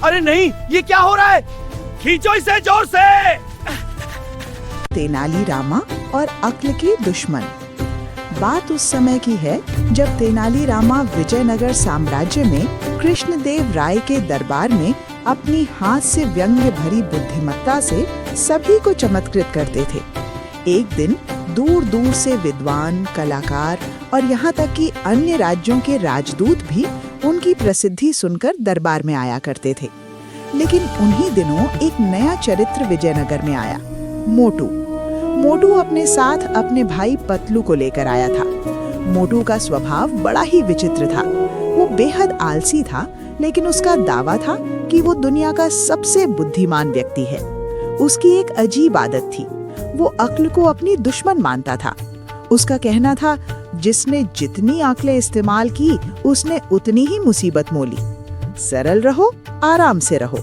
अरे नहीं, ये क्या हो रहा है? खींचो इसे जोर से। तेनालीरामा और अक्ल के दुश्मन। बात उस समय की है जब तेनालीरामा विजयनगर साम्राज्य में कृष्णदेव राय के दरबार में अपनी हाथ से व्यंग्य भरी बुद्धिमत्ता से सभी को चमत्कृत करते थे। एक दिन दूर दूर से विद्वान, कलाकार और यहाँ तक कि अन्य राज्यों के राजदूत भी उनकी प्रसिद्धि सुनकर दरबार में आया करते थे। लेकिन उन्हीं दिनों एक नया चरित्र विजयनगर में आया, मोटू। मोटू अपने साथ अपने भाई पतलू को लेकर आया था। मोटू का स्वभाव बड़ा ही विचित्र था। वो बेहद आलसी था, लेकिन उसका दावा था कि वो दुनिया का सबसे बुद्धिमान व्यक्ति है। उसकी एक अजीब आदत थी, वो अक्ल को अपनी दुश्मन मानता था। उसका कहना था, जिसने जितनी अक्लें इस्तेमाल की उसने उतनी ही मुसीबत मोली। सरल रहो, आराम से रहो।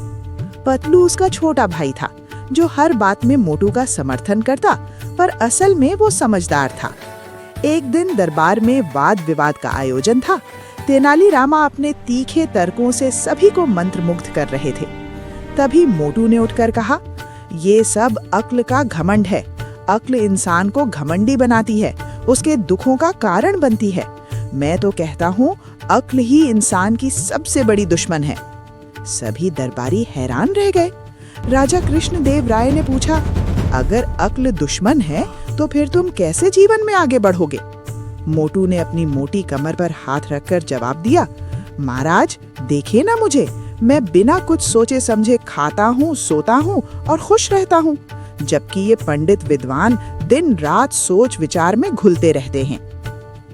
पतलू उसका छोटा भाई था, जो हर बात में मोटू का समर्थन करता, पर असल में वो समझदार था। एक दिन दरबार में वाद विवाद का आयोजन था। तेनालीरामा अपने तीखे तर्कों से सभी को मंत्रमुग्ध कर रहे थे। तभी मोटू ने उठकर कहा, ये सब अक्ल का घमंड है। अक्ल इंसान को घमंडी बनाती है, उसके दुखों का कारण बनती है। मैं तो कहता हूँ, अक्ल ही इंसान की सबसे बड़ी दुश्मन है। सभी दरबारी हैरान रह गए। राजा कृष्णदेव राय ने पूछा, अगर अक्ल दुश्मन है तो फिर तुम कैसे जीवन में आगे बढ़ोगे? मोटू ने अपनी मोटी कमर पर हाथ रखकर जवाब दिया, महाराज देखिए ना मुझे, मैं बिना कुछ सोचे समझे खाता हूँ, सोता हूँ और खुश रहता हूँ, जबकि ये पंडित विद्वान दिन रात सोच विचार में घुलते रहते हैं।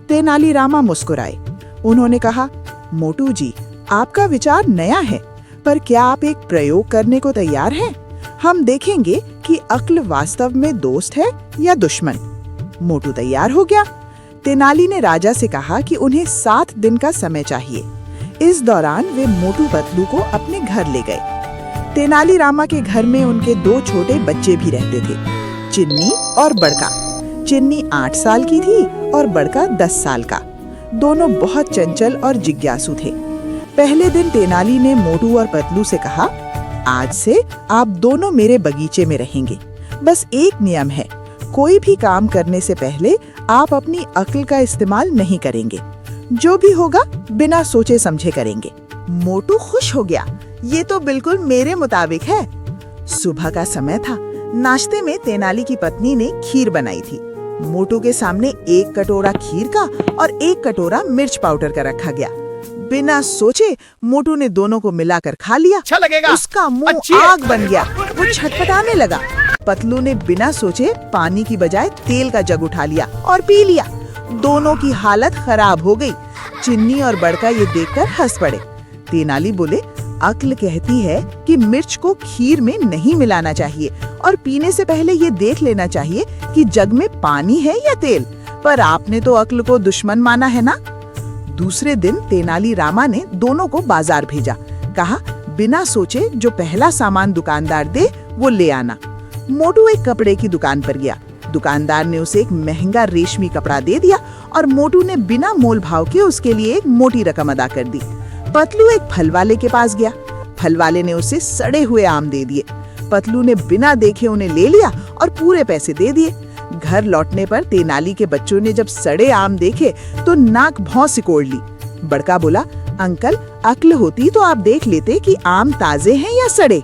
तेनालीरामा मुस्कुराए। उन्होंने कहा, मोटू जी, आपका विचार नया है, पर क्या आप एक प्रयोग करने को तैयार हैं? हम देखेंगे कि अक्ल वास्तव में दोस्त है या दुश्मन। मोटू तैयार हो गया। तेनाली ने राजा से कहा कि उन्हें 7 दिन का समय चाहिए। इस दौरान वे मोटू पतलू को अपने घर ले गए। तेनालीरामा के घर में उनके 2 छोटे बच्चे भी रहते थे, चिन्नी और बड़का। चिन्नी 8 साल की थी और बड़का 10 साल का। दोनों बहुत चंचल और जिज्ञासु थे। पहले दिन तेनाली ने मोटू और पतलू से कहा, आज से आप दोनों मेरे बगीचे में रहेंगे। बस एक नियम है, कोई भी काम करने से पहले आप अपनी अक्ल का इस्तेमाल नहीं करेंगे। जो भी होगा बिना सोचे समझे करेंगे। मोटू खुश हो गया, ये तो बिल्कुल मेरे मुताबिक है। सुबह का समय था। नाश्ते में तेनाली की पत्नी ने खीर बनाई थी। मोटू के सामने 1 कटोरा खीर का और 1 कटोरा मिर्च पाउडर का रखा गया। बिना सोचे मोटू ने दोनों को मिलाकर खा लिया। अच्छा लगेगा। उसका मुंह आग बन गया, वो छटपटाने लगा। पतलू ने बिना सोचे पानी की बजाय तेल का जग उठा लिया और पी लिया। दोनों की हालत खराब हो गई। चिन्नी और बड़का ये देखकर हंस पड़े। तेनाली बोले, अक्ल कहती है कि मिर्च को खीर में नहीं मिलाना चाहिए और पीने से पहले ये देख लेना चाहिए कि जग में पानी है या तेल, पर आपने तो अक्ल को दुश्मन माना है ना। दूसरे दिन तेनालीरामा ने दोनों को बाजार भेजा। कहा, बिना सोचे जो पहला सामान दुकानदार दे वो ले आना। मोटू एक कपड़े की दुकान पर गया। दुकानदार ने उसे एक महंगा रेशमी कपड़ा दे दिया और मोटू ने बिना मोल भाव के उसके लिए एक मोटी रकम अदा कर दी। पतलू एक फल वाले के पास गया। फल वाले ने उसे सड़े हुए आम दे दिए। पतलू ने बिना देखे उन्हें ले लिया और पूरे पैसे दे दिए। घर लौटने पर तेनाली के बच्चों ने जब सड़े आम देखे तो नाक भौं सिकोड़ ली। बड़का बोला, अंकल, अक्ल होती तो आप देख लेते कि आम ताजे हैं या सड़े।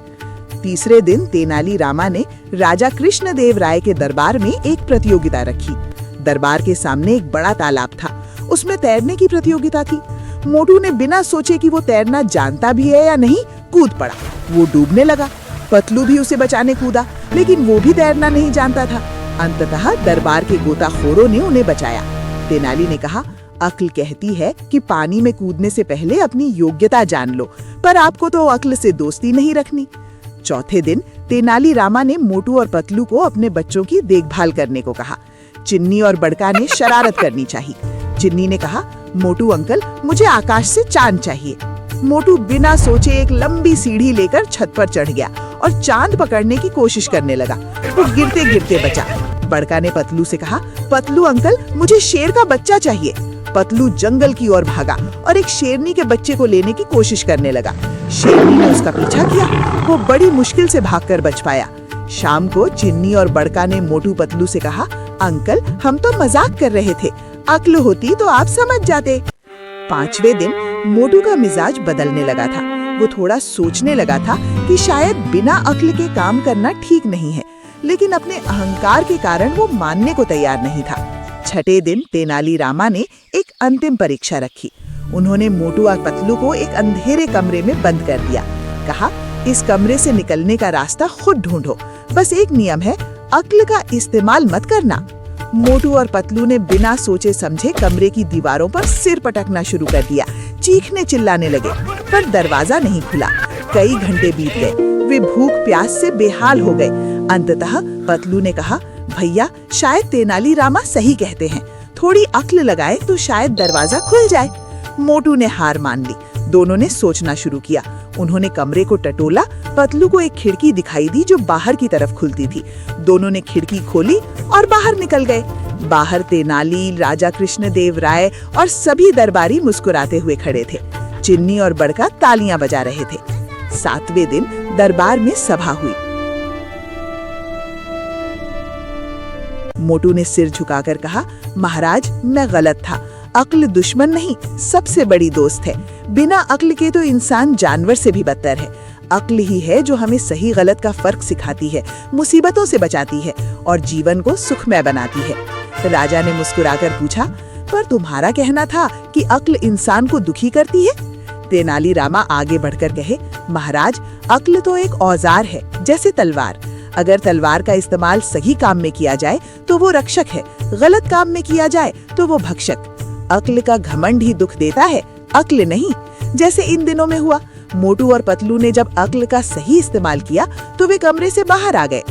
तीसरे दिन तेनालीरामा ने राजा कृष्णदेव राय के दरबार में एक प्रतियोगिता रखी। दरबार के सामने एक बड़ा तालाब था, उसमें तैरने की प्रतियोगिता थी। मोटू ने बिना सोचे कि वो तैरना जानता भी है या नहीं, कूद पड़ा। वो डूबने लगा। पतलू भी उसे बचाने कूदा, लेकिन वो भी तैरना नहीं जानता था। अंततः दरबार के गोताखोरों ने उन्हें बचाया। तेनाली ने कहा, अक्ल कहती है कि पानी में कूदने से पहले अपनी योग्यता जान लो, पर आपको तो अक्ल से दोस्ती नहीं रखनी। चौथे दिन तेनालीरामा ने मोटू और पतलू को अपने बच्चों की देखभाल करने को कहा। चिन्नी और बड़का ने शरारत करनी चाहिए। चिन्नी ने कहा, मोटू अंकल, मुझे आकाश से चांद चाहिए। मोटू बिना सोचे एक लंबी सीढ़ी लेकर छत पर चढ़ गया और चांद पकड़ने की कोशिश करने लगा। वो गिरते गिरते बचा। बड़का ने पतलू से कहा, पतलू अंकल, मुझे शेर का बच्चा चाहिए। पतलू जंगल की ओर भागा और एक शेरनी के बच्चे को लेने की कोशिश करने लगा। शेरनी ने उसका पीछा किया। वो बड़ी मुश्किल से भागकर बच पाया। शाम को चिन्नी और बड़का ने मोटू पतलू से कहा, अंकल, हम तो मजाक कर रहे थे, अक्ल होती तो आप समझ जाते। 5वें दिन मोटू का मिजाज बदलने लगा था। वो थोड़ा सोचने लगा था कि शायद बिना अक्ल के काम करना ठीक नहीं है, लेकिन अपने अहंकार के कारण वो मानने को तैयार नहीं था। 6ठे दिन तेनाली रामा ने एक अंतिम परीक्षा रखी। उन्होंने मोटू और पतलू को एक अंधेरे कमरे में बंद कर दिया। कहा, इस कमरे से निकलने का रास्ता खुद ढूंढो, बस एक नियम है, अक्ल का इस्तेमाल मत करना। मोटू और पतलू ने बिना सोचे समझे कमरे की दीवारों पर सिर पटकना शुरू कर दिया। चीखने चिल्लाने लगे, पर दरवाजा नहीं खुला। कई घंटे बीत गए। वे भूख प्यास से बेहाल हो गए। अंततः पतलू ने कहा, भैया, शायद तेनाली रामा सही कहते हैं, थोड़ी अक्ल लगाए तो शायद दरवाजा खुल जाए। मोटू ने हार मान ली। दोनों ने सोचना शुरू किया। उन्होंने कमरे को टटोला। पतलू को एक खिड़की दिखाई दी जो बाहर की तरफ खुलती थी। दोनों ने खिड़की खोली और बाहर निकल गए। बाहर तेनाली, राजा कृष्णदेव राय और सभी दरबारी मुस्कुराते हुए खड़े थे। चिन्नी और बड़का तालियां बजा रहे थे। 7वें दिन दरबार में सभा हुई। मोटू ने सिर झुकाकर कहा, महाराज, मैं गलत था। अक्ल दुश्मन नहीं, सबसे बड़ी दोस्त है। बिना अक्ल के तो इंसान जानवर से भी बदतर है। अक्ल ही है जो हमें सही गलत का फर्क सिखाती है, मुसीबतों से बचाती है और जीवन को सुखमय बनाती है। राजा ने मुस्कुराकर पूछा, पर तुम्हारा कहना था कि अक्ल इंसान को दुखी करती है। तेनाली रामा आगे बढ़कर कहे, महाराज, अक्ल तो एक औजार है, जैसे तलवार। अगर तलवार का इस्तेमाल सही काम में किया जाए तो वो रक्षक है, गलत काम में किया जाए तो वो भक्षक। अक्ल का घमंड ही दुख देता है, अक्ल नहीं। जैसे इन दिनों में हुआ, मोटू और पतलू ने जब अक्ल का सही इस्तेमाल किया तो वे कमरे से बाहर आ गए।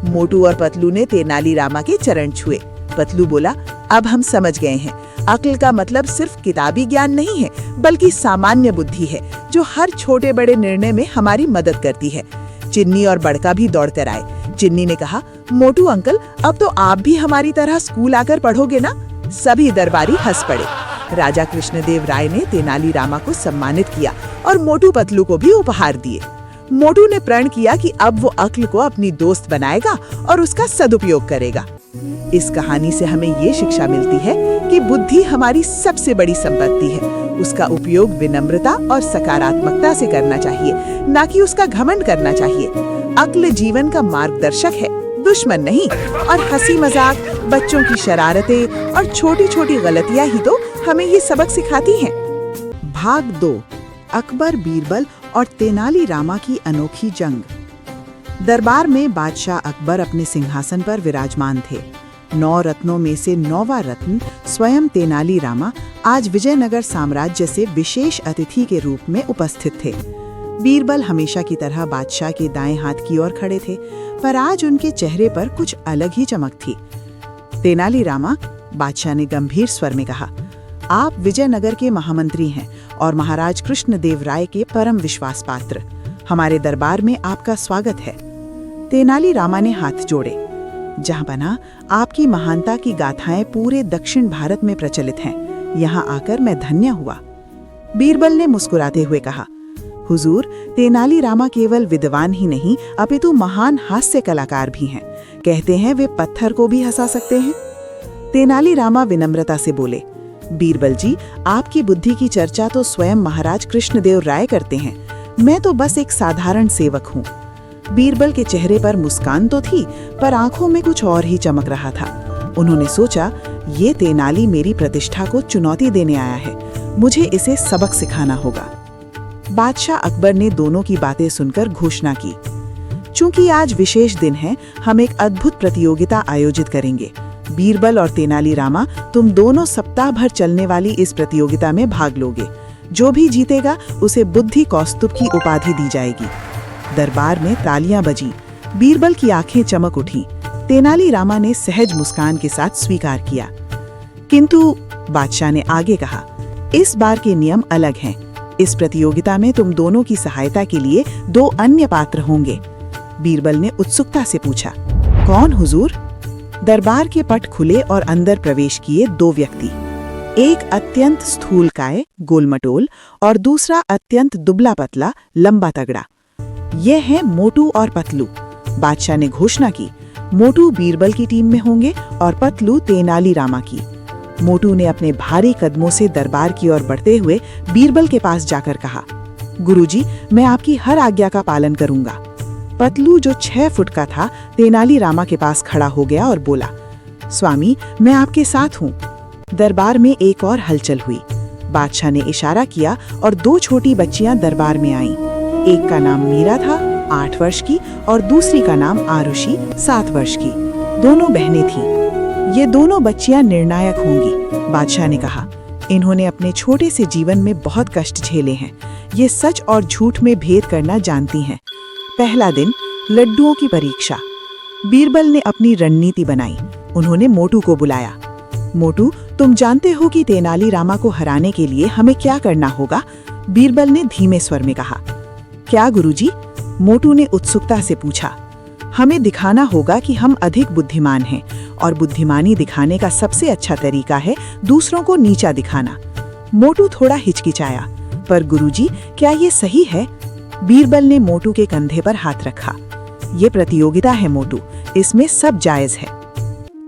मोटू और पतलू ने तेनाली रामा के चरण छुए। पतलू बोला, अब हम समझ गए हैं, अक्ल का मतलब सिर्फ किताबी ज्ञान नहीं है, बल्कि सामान्य बुद्धि है जो हर छोटे बड़े निर्णय में हमारी मदद करती है। चिन्नी और बड़का भी दौड़कर आए। चिन्नी ने कहा, मोटू अंकल, अब तो आप भी हमारी तरह स्कूल आकर पढ़ोगे ना? सभी दरबारी हंस पड़े। राजा कृष्णदेव राय ने तेनाली रामा को सम्मानित किया और मोटू पतलू को भी उपहार दिए। मोटू ने प्रण किया कि अब वो अक्ल को अपनी दोस्त बनाएगा और उसका सदुपयोग करेगा। इस कहानी से हमें ये शिक्षा मिलती है कि बुद्धि हमारी सबसे बड़ी संपत्ति है। उसका उपयोग विनम्रता और सकारात्मकता से करना चाहिए, न कि उसका घमंड करना चाहिए। अक्ल जीवन का मार्गदर्शक है, दुश्मन नहीं। और हंसी मजाक, बच्चों की शरारतें और छोटी छोटी गलतियां ही तो हमें ये सबक सिखाती हैं। भाग 2, अकबर, बीरबल और तेनाली रामा की अनोखी जंग। दरबार में बादशाह अकबर अपने सिंहासन पर विराजमान थे। 9 रत्नों में से 9वां रत्न स्वयं तेनाली रामा आज विजयनगर साम्राज्य से विशेष अतिथि के रूप में उपस्थित थे। बीरबल हमेशा की तरह बादशाह के दाएं हाथ की ओर खड़े थे, पर आज उनके चेहरे पर कुछ अलग ही चमक थी। तेनाली रामा, बादशाह ने गंभीर स्वर में कहा, आप विजयनगर के महामंत्री हैं और महाराज कृष्णदेव राय के परम विश्वास पात्र। हमारे दरबार में आपका स्वागत है। तेनाली रामा ने हाथ जोड़े। जहां बना, आपकी महानता की गाथाएं पूरे दक्षिण भारत में प्रचलित हैं। यहाँ आकर मैं धन्य हुआ। बीरबल ने मुस्कुराते हुए कहा, हुजूर, तेनाली रामा केवल विद्वान ही नहीं, अपितु महान हास्य कलाकार भी हैं। कहते हैं वे पत्थर को भी हंसा सकते हैं। तेनाली रामा विनम्रता से बोले, बीरबल जी, आपकी बुद्धि की चर्चा तो स्वयं महाराज कृष्णदेव राय करते हैं। मैं तो बस एक साधारण सेवक हूँ। बीरबल के चेहरे पर मुस्कान तो थी, पर आंखों में कुछ और ही चमक रहा था। उन्होंने सोचा, ये तेनाली मेरी प्रतिष्ठा को चुनौती देने आया है, मुझे इसे सबक सिखाना होगा। बादशाह अकबर ने दोनों की बातें सुनकर घोषणा की, चूंकि आज विशेष दिन है, हम एक अद्भुत प्रतियोगिता आयोजित करेंगे। बीरबल और तेनाली रामा, तुम दोनों सप्ताह भर चलने वाली इस प्रतियोगिता में भाग लोगे। जो भी जीतेगा उसे बुद्धि कौस्तुभ की उपाधि दी जाएगी। दरबार में तालियां बजी। बीरबल की आंखें चमक उठी। तेनाली रामा ने सहज मुस्कान के साथ स्वीकार किया। किंतु बादशाह ने आगे कहा, इस बार के नियम अलग हैं। इस प्रतियोगिता में तुम दोनों की सहायता के लिए 2 अन्य पात्र होंगे। बीरबल ने उत्सुकता से पूछा, कौन हुजूर? दरबार के पट खुले और अंदर प्रवेश किए 2 व्यक्ति। एक अत्यंत स्थूलकाय गोलमटोल और दूसरा अत्यंत दुबला पतला लंबा तगड़ा। ये हैं मोटू और पतलू। बादशाह ने घोषणा की, मोटू बीरबल की टीम में होंगे और पतलू तेनालीरामा की। मोटू ने अपने भारी कदमों से दरबार की ओर बढ़ते हुए बीरबल के पास जाकर कहा, गुरुजी, मैं आपकी हर आज्ञा का पालन करूंगा। पतलू जो 6 फुट का था तेनालीरामा के पास खड़ा हो गया और बोला, स्वामी, मैं आपके साथ हूँ। दरबार में एक और हलचल हुई। बादशाह ने इशारा किया और 2 छोटी बच्चियां दरबार में आईं। एक का नाम मीरा था, 8 वर्ष की, और दूसरी का नाम आरुषि, 7 वर्ष की। दोनों बहनें थीं। ये दोनों बच्चियां निर्णायक होंगी, बादशाह ने कहा। इन्होंने अपने छोटे से जीवन में बहुत कष्ट झेले हैं। ये सच और झूठ में भेद करना जानती हैं। पहला दिन, लड्डुओं की परीक्षा। बीरबल ने अपनी रणनीति बनाई। उन्होंने मोटू को बुलाया। मोटू, तुम जानते हो कि तेनालीरामा को हराने के लिए हमें क्या करना होगा? बीरबल ने धीमे स्वर में कहा। क्या गुरुजी? मोटू ने उत्सुकता से पूछा। हमें दिखाना होगा कि हम अधिक बुद्धिमान हैं, और बुद्धिमानी दिखाने का सबसे अच्छा तरीका है दूसरों को नीचा दिखाना। मोटू थोड़ा हिचकिचाया, पर गुरुजी, क्या ये सही है? बीरबल ने मोटू के कंधे पर हाथ रखा। ये प्रतियोगिता है मोटू, इसमें सब जायज है।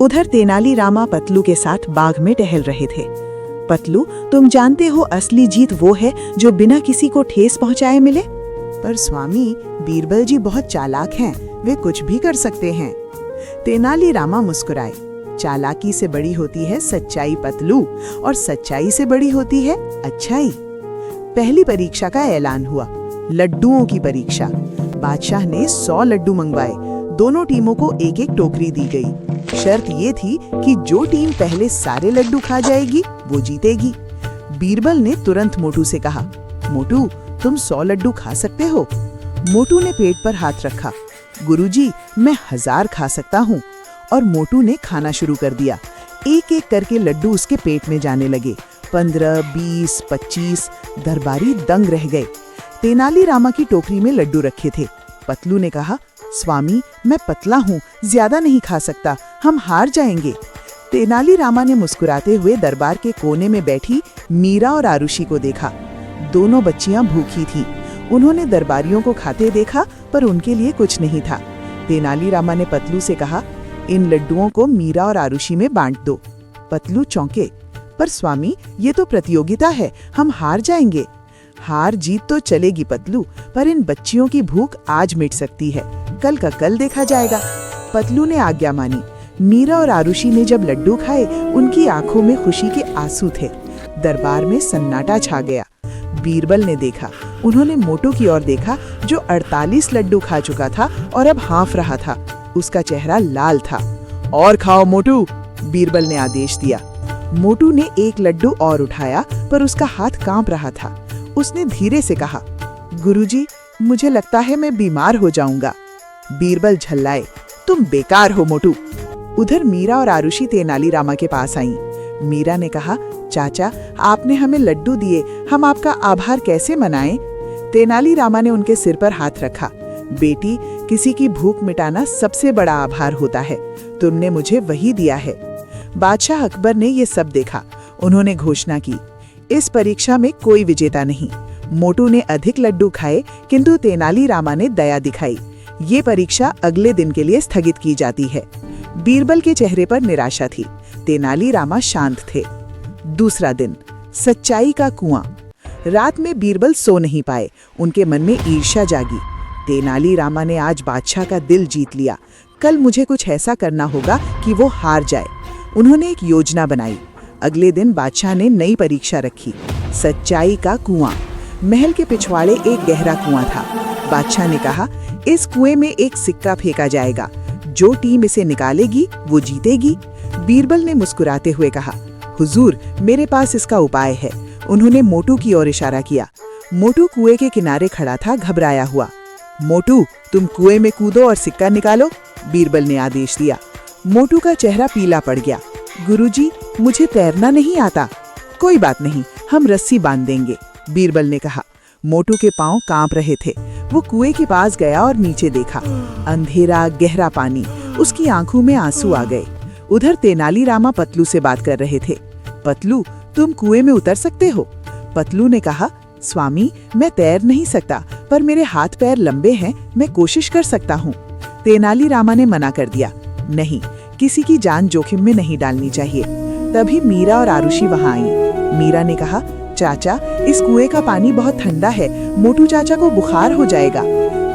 उधर तेनालीरामा पतलू के साथ बाग में टहल रहे थे। पतलू, तुम जानते हो असली जीत वो है जो बिना किसी को ठेस पहुंचाए मिले। पर स्वामी, बीरबल जी बहुत चालाक हैं, वे कुछ भी कर सकते हैं। तेनालीरामा मुस्कुराए। चालाकी से बड़ी होती है सच्चाई पतलू, और सच्चाई से बड़ी होती है अच्छाई। पहली परीक्षा का ऐलान हुआ, लड्डुओं की परीक्षा। बादशाह ने 100 लड्डू मंगवाए। दोनों टीमों को एक एक टोकरी दी गई। शर्त ये थी कि जो टीम पहले सारे लड्डू खा जाएगी वो जीतेगी। बीरबल ने तुरंत मोटू से कहा, मोटू, तुम 100 लड्डू खा सकते हो? मोटू ने पेट पर हाथ रखा। गुरुजी, मैं 1000 खा सकता हूँ। और मोटू ने खाना शुरू कर दिया। एक एक करके लड्डू उसके पेट में जाने लगे। 15, 20, 25। दरबारी दंग रह गए। तेनालीरामा की टोकरी में लड्डू रखे थे। पतलू ने कहा, स्वामी, मैं पतला हूँ, ज्यादा नहीं खा सकता, हम हार जाएंगे। तेनालीरामा ने मुस्कुराते हुए दरबार के कोने में बैठी मीरा और आरुषि को देखा। दोनों बच्चियां भूखी थीं। उन्होंने दरबारियों को खाते देखा, पर उनके लिए कुछ नहीं था। तेनालीरामा ने पतलू से कहा, इन लड्डुओं को मीरा और आरुषि में बांट दो। पतलू चौंके, पर स्वामी, ये तो प्रतियोगिता है, हम हार जाएंगे। हार जीत तो चलेगी पतलू, पर इन बच्चियों की भूख आज मिट सकती है, कल का कल देखा जाएगा। पतलू ने आज्ञा मानी। मीरा और आरुषि ने जब लड्डू खाए, उनकी आंखों में खुशी के आंसू थे। दरबार में सन्नाटा छा गया। बीरबल ने देखा। उन्होंने मोटू की ओर देखा, जो 48 लड्डू खा चुका था और अब हाँफ रहा था। उसका चेहरा लाल था। और खाओ मोटू, बीरबल ने आदेश दिया। मोटू ने एक लड्डू और उठाया, पर उसका हाथ कांप रहा था। उसने धीरे से कहा, गुरुजी, मुझे लगता है मैं बीमार हो जाऊंगा। बीरबल झल्लाए, तुम बेकार हो मोटू। उधर मीरा और आरुषि तेनालीरामा के पास आईं। मीरा ने कहा, चाचा, आपने हमें लड्डू दिए, हम आपका आभार कैसे मनाएं? तेनालीरामा ने उनके सिर पर हाथ रखा। बेटी, किसी की भूख मिटाना सबसे बड़ा आभार होता है। तुमने मुझे वही दिया है। बादशाह अकबर ने ये सब देखा। उन्होंने घोषणा की, इस परीक्षा में कोई विजेता नहीं। मोटू ने अधिक लड्डू खाए, किंतु तेनालीरामा ने दया दिखाई। ये परीक्षा अगले दिन के लिए स्थगित की जाती है। बीरबल के चेहरे पर निराशा थी। तेनालीरामा शांत थे। दूसरा दिन, सच्चाई का कुआं। रात में बीरबल सो नहीं पाए। उनके मन में ईर्ष्या जागी। तेनालीरामा ने आज बादशाह का दिल जीत लिया। कल मुझे कुछ ऐसा करना होगा कि वो हार जाए। उन्होंने एक योजना बनाई। अगले दिन बादशाह ने नई परीक्षा रखी, सच्चाई का कुआं। महल के पिछवाड़े एक गहरा कुआं था। बादशाह ने कहा, इस कुएं में एक सिक्का फेंका जाएगा, जो टीम इसे निकालेगी वो जीतेगी। बीरबल ने मुस्कुराते हुए कहा, हुजूर, मेरे पास इसका उपाय है। उन्होंने मोटू की ओर इशारा किया। मोटू कुएं के किनारे खड़ा था, घबराया हुआ। मोटू, तुम कुएं में कूदो और सिक्का निकालो, बीरबल ने आदेश दिया। मोटू का चेहरा पीला पड़ गया। गुरुजी, मुझे तैरना नहीं आता। कोई बात नहीं, हम रस्सी बांध देंगे, बीरबल ने कहा। मोटू के पांव कांप रहे थे। वो कुएं के पास गया और नीचे देखा। अंधेरा, गहरा पानी। उसकी आंखों में आंसू आ गए। उधर तेनालीरामा पतलू से बात कर रहे थे। पतलू, तुम कुएं में उतर सकते हो? पतलू ने कहा, स्वामी मैं तैर नहीं सकता, पर मेरे हाथ पैर लंबे हैं, मैं कोशिश कर सकता हूँ। तेनालीरामा ने मना कर दिया, नहीं, किसी की जान जोखिम में नहीं डालनी चाहिए। तभी मीरा और आरुषि वहाँ आई। मीरा ने कहा, चाचा इस कुएं का पानी बहुत ठंडा है, मोटू चाचा को बुखार हो जाएगा।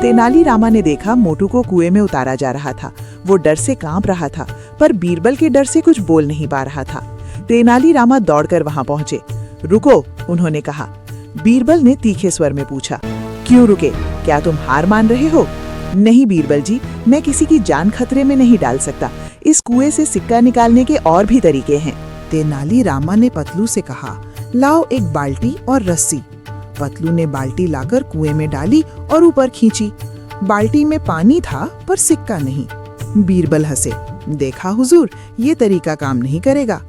तेनालीरामा ने देखा मोटू को कुएं में उतारा जा रहा था। वो डर से कांप रहा था, पर बीरबल के डर से कुछ बोल नहीं पा रहा था। तेनालीरामा दौड़कर वहां पहुंचे। रुको, उन्होंने कहा। बीरबल ने तीखे स्वर में पूछा, क्यों रुके? क्या तुम हार मान रहे हो? नहीं बीरबल जी, मैं किसी की जान खतरे में नहीं डाल सकता। इस कुएं से सिक्का निकालने के और भी तरीके हैं। तेनालीरामा ने पतलू से कहा, लाओ एक बाल्टी और रस्सी। पतलू ने बाल्टी लाकर कुएं में डाली और ऊपर खींची। बाल्टी में पानी था पर सिक्का नहीं। बीरबल हंसे, देखा हुजूर, ये तरीका काम नहीं करेगा।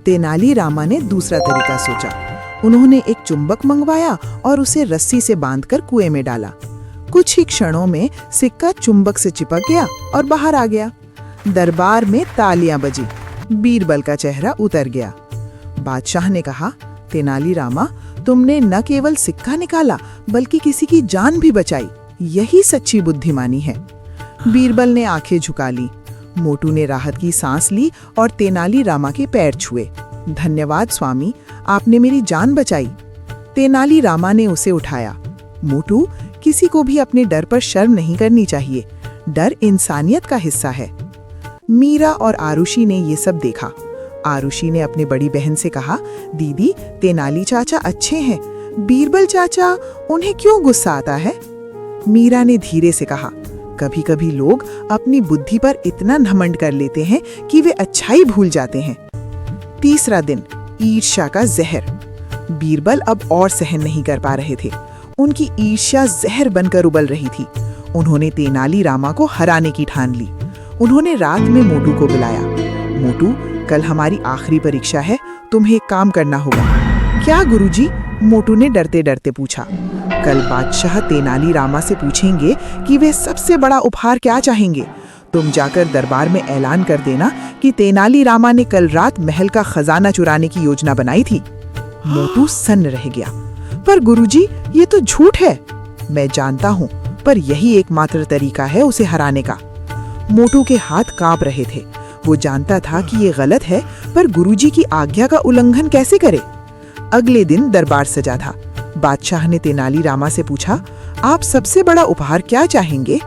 तेनालीरामा ने दूसरा तरीका सोचा। उन्होंने एक चुंबक मंगवाया और उसे रस्सी से बांधकर कुएं में डाला। कुछ ही क्षणों में सिक्का चुंबक से चिपक गया और बाहर आ गया। दरबार में तालियां बजी। बीरबल का चेहरा उतर गया। बादशाह ने कहा, तेनालीरामा, तुमने न केवल सिक्का निकाला बल्कि किसी की जान भी बचाई। यही सच्ची बुद्धिमानी है। बीरबल ने आंखें झुका ली। मोटू ने राहत की सांस ली और तेनालीरामा के पैर छुए। धन्यवाद स्वामी, आपने मेरी जान बचाई। तेनालीरामा ने उसे उठाया। मोटू, किसी को भी अपने डर पर शर्म नहीं करनी चाहिए। डर इंसानियत का हिस्सा है। मीरा और आरुषि ने ये सब देखा। आरुषि ने अपनी बड़ी बहन से कहा, दीदी, तेनाली चाचा अच्छे हैं, बीरबल चाचा, उन्हें क्यों गुस्सा आता है? मीरा ने धीरे से कहा, कभी कभी लोग अपनी बुद्धि पर इतना घमंड कर लेते हैं कि वे अच्छाई भूल जाते हैं। तीसरा दिन, ईर्ष्या का जहर। बीरबल अब और सहन नहीं कर पा रहे थे। उनकी ईर्ष्या जहर बनकर उबल रही थी। उन्होंने तेनालीरामा को हराने की ठान ली। उन्होंने रात में मोटू को बुलाया। मोटू, कल हमारी आखिरी परीक्षा है, तुम्हें एक काम करना होगा। क्या गुरुजी? मोटू ने डरते डरते पूछा। कल बादशाह तेनालीरामा से पूछेंगे कि वे सबसे बड़ा उपहार क्या चाहेंगे। तुम जाकर दरबार में ऐलान कर देना कि तेनालीरामा ने कल रात महल का खजाना चुराने की योजना बनाई थी। मोटू सन्न रह गया। पर गुरुजी, ये तो झूठ है। मैं जानता हूँ, पर यही एकमात्र तरीका है उसे हराने का। मोटू के हाथ कांप रहे थे। वो जानता था कि ये गलत है, पर गुरुजी की आज्ञा का उल्लंघन कैसे करे। अगले दिन दरबार सजा था। बादशाह ने तेनालीरामा से पूछा, आप सबसे बड़ा उपहार क्या चाहेंगे?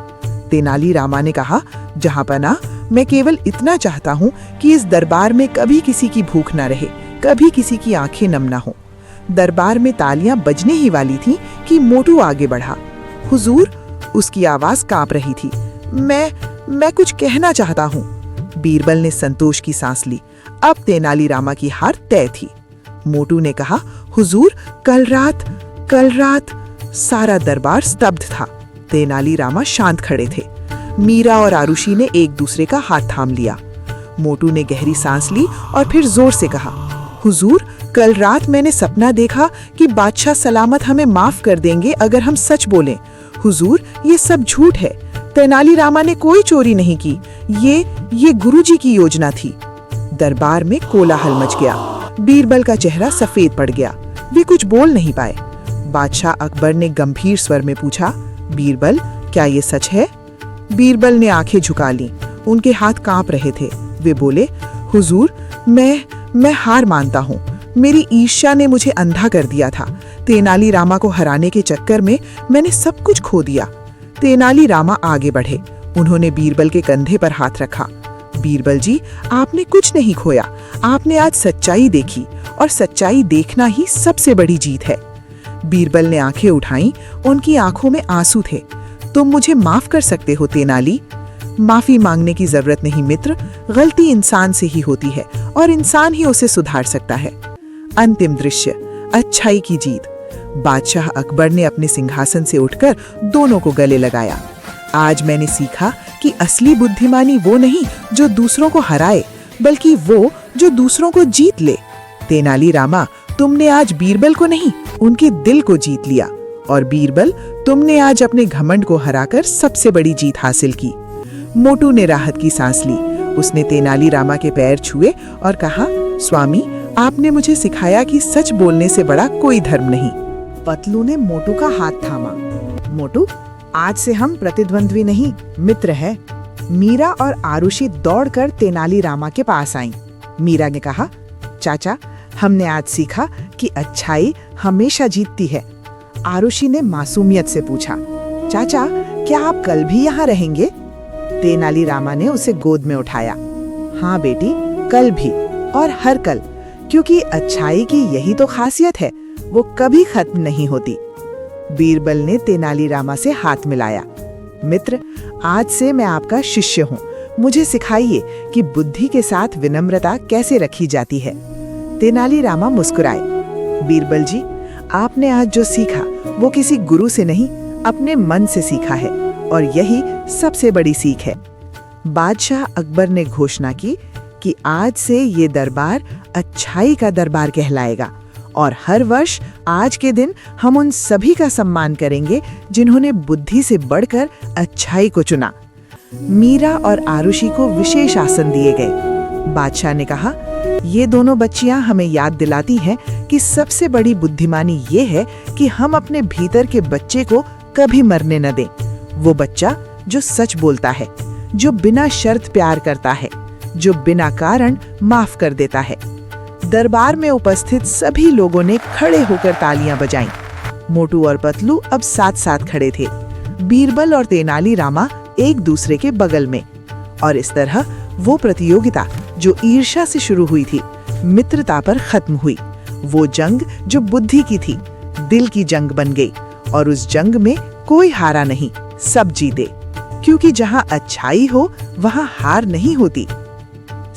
तेनालीरामा ने कहा, जहांपना, मैं केवल इतना चाहता हूँ कि इस दरबार में कभी किसी की भूख न रहे, कभी किसी की आंखें नम न हो। दरबार में तालियां बजने ही वाली थीं कि मोटू आगे बढ़ा। हुजूर, उसकी आवाज कांप रही थी। मैं कुछ कहना चाहता हूँ। बीरबल ने संतोष की सांस ली। अब तेनालीरामा की हार तय थी। मोटू ने कहा, हुजूर, कल रात। सारा दरबार स्तब्ध था। तेनालीरामा शांत खड़े थे। मीरा और आरुषि ने एक दूसरे का हाथ थाम लिया। मोटू ने गहरी सांस ली और फिर जोर से कहा, हुजूर, कल रात मैंने सपना देखा कि बादशाह सलामत हमें माफ कर देंगे अगर हम सच बोलें। हुजूर, ये सब झूठ है। तेनालीरामा ने कोई चोरी नहीं की। ये गुरुजी की योजना थी। दरबार में कोलाहल मच गया। बीरबल का चेहरा सफेद पड़ गया। वे कुछ बोल नहीं पाए। बादशाह अकबर ने गंभीर स्वर में पूछा, बीरबल, क्या ये सच है? बीरबल ने आंखें झुका लीं। उनके हाथ कांप रहे थे। वे बोले, हुजूर, मैं हार मानता हूँ। मेरी ईर्ष्या ने मुझे अंधा कर दिया था। तेनालीरामा को हराने के चक्कर में मैंने सब कुछ खो दिया। तेनालीरामा आगे बढ़े। उन्होंने बीरबल के कंधे पर हाथ रखा। बीरबल जी, आपने कुछ नहीं खोया। आपने आज सच्चाई देखी और सच्चाई देखना ही सबसे बड़ी जीत है। बीरबल ने आंखें उठाईं। उनकी आंखों में आंसू थे। तुम मुझे माफ कर सकते हो तेनाली। माफी मांगने की जरूरत नहीं मित्र। गलती इंसान से ही होती है और इंसान ही उसे सुधार सकता है। अंतिम दृश्य, अच्छाई की जीत। बादशाह अकबर ने अपने सिंहासन से उठकर दोनों को गले लगाया। आज मैंने सीखा कि असली बुद्धिमानी वो नहीं जो दूसरों को हराए, बल्कि वो जो दूसरों को जीत ले। तेनालीरामा, तुमने आज बीरबल को नहीं, उनके दिल को जीत लिया। और बीरबल, तुमने आज अपने घमंड को हराकर सबसे बड़ी जीत हासिल की। मोटू ने राहत की सांस ली। उसने तेनालीरामा के पैर छुए और कहा, स्वामी, आपने मुझे सिखाया कि सच बोलने से बड़ा कोई धर्म नहीं। पतलू ने मोटू का हाथ थामा। मोटू, आज से हम प्रतिद्वंद्वी नहीं, मित्र है। मीरा और आरुषि दौड़कर तेनालीरामा के पास आईं। मीरा ने कहा, चाचा, हमने आज सीखा कि अच्छाई हमेशा जीतती है। आरुषि ने मासूमियत से पूछा, चाचा, क्या आप कल भी यहाँ रहेंगे? तेनालीरामा ने उसे गोद में उठाया। हाँ बेटी, कल भी और हर कल, क्योंकि अच्छाई की यही तो खासियत है, वो कभी खत्म नहीं होती। बीरबल ने तेनालीरामा से हाथ मिलाया। मित्र, आज से मैं आपका शिष्य हूँ। मुझे सिखाइए कि बुद्धि के साथ विनम्रता कैसे रखी जाती है। तेनालीरामा मुस्कुराए। बीरबल जी, आपने आज जो सीखा वो किसी गुरु से नहीं, अपने मन से सीखा है, और यही सबसे बड़ी सीख है। बादशाह अकबर ने घोषणा की कि आज से ये दरबार अच्छाई का दरबार कहलाएगा, और हर वर्ष आज के दिन हम उन सभी का सम्मान करेंगे जिन्होंने बुद्धि से बढ़कर अच्छाई को चुना। मीरा और आरुषि को विशेष आसन दिए गए। बादशाह ने कहा, ये दोनों बच्चियां हमें याद दिलाती हैं कि सबसे बड़ी बुद्धिमानी ये है कि हम अपने भीतर के बच्चे को कभी मरने न दें। वो बच्चा जो सच बोलता है, जो बिना शर्त प्यार करता है, जो बिना कारण माफ कर देता है। दरबार में उपस्थित सभी लोगों ने खड़े होकर तालियां बजाईं। मोटू और पतलू अब साथ साथ खड़े थे। बीरबल और तेनालीरामा एक दूसरे के बगल में। और इस तरह वो प्रतियोगिता जो ईर्ष्या से शुरू हुई थी, मित्रता पर खत्म हुई। वो जंग जो बुद्धि की थी, दिल की जंग बन गई, और उस जंग में कोई हारा नहीं, सब जीते। क्योंकि जहां अच्छाई हो वहां हार नहीं होती।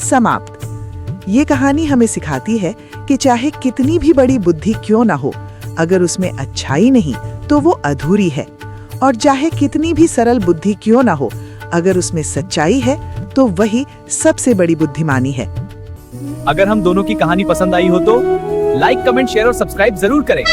समाप्त। ये कहानी हमें सिखाती है कि चाहे कितनी भी बड़ी बुद्धि क्यों ना हो, अगर उसमें अच्छाई नहीं तो वो अधूरी है। और चाहे कितनी भी सरल बुद्धि क्यों ना हो, अगर उसमें सच्चाई है तो वही सबसे बड़ी बुद्धिमानी है। अगर हम दोनों की कहानी पसंद आई हो तो लाइक, कमेंट, शेयर और सब्सक्राइब जरूर करें।